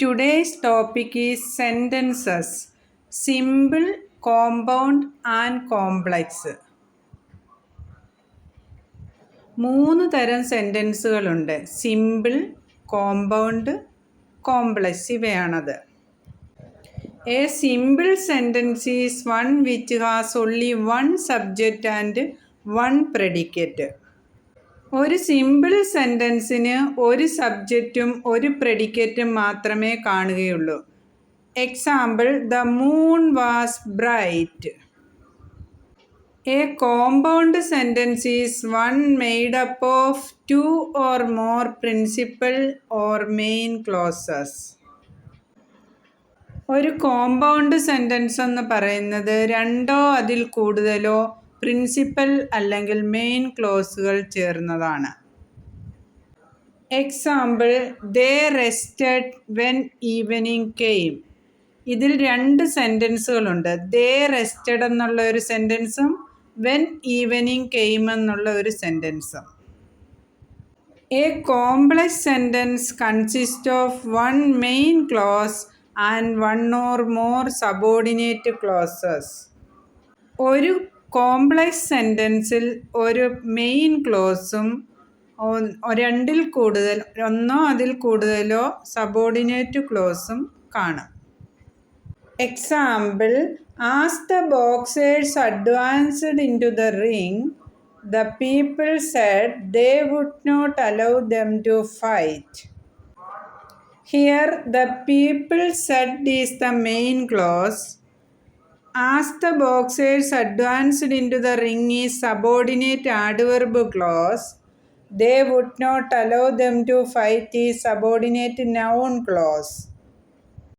Today's topic is sentences. Simple, compound and complex. 3 തരം സെൻറ്റൻസുകളുണ്ട്. Simple, compound, complex ഇവയാണത്. A simple sentence is one which has only one subject and one predicate. ഒരു simple സെൻറ്റൻസിന് ഒരു സബ്ജക്റ്റും ഒരു പ്രെഡിക്കേറ്റും മാത്രമേ കാണുകയുള്ളൂ. Example, the moon was bright. A compound sentence is one made up of two or more principal or main clauses. ഒരു compound sentence എന്ന് പറയുന്നത് രണ്ടോ അതിൽ കൂടുതലോ പ്രിൻസിപ്പൽ അല്ലെങ്കിൽ മെയിൻ ക്ലോസുകൾ ചേർന്നതാണ്. Example, they rested when evening came. ഇതിൽ 2 സെൻറ്റൻസുകളുണ്ട്. ദേ റെസ്റ്റഡ് എന്നുള്ള ഒരു സെൻറ്റൻസും വെൻ ഈവനിങ് കെയിം എന്നുള്ള ഒരു സെൻറ്റൻസും. A complex sentence consist of one main clause and one or more subordinate clauses. ഒരു കോംപ്ലക്സ് സെൻറ്റൻസിൽ ഒരു മെയിൻ ക്ലോസും ഒന്നോ അതിൽ കൂടുതലോ സബോർഡിനേറ്റ് ക്ലോസും കാണും. Example, as the boxers advanced into the ring, the people said they would not allow them to fight. Here the people said is the main clause. As the boxers advanced into the ring is subordinate adverb clause. They would not allow them to fight is subordinate noun clause.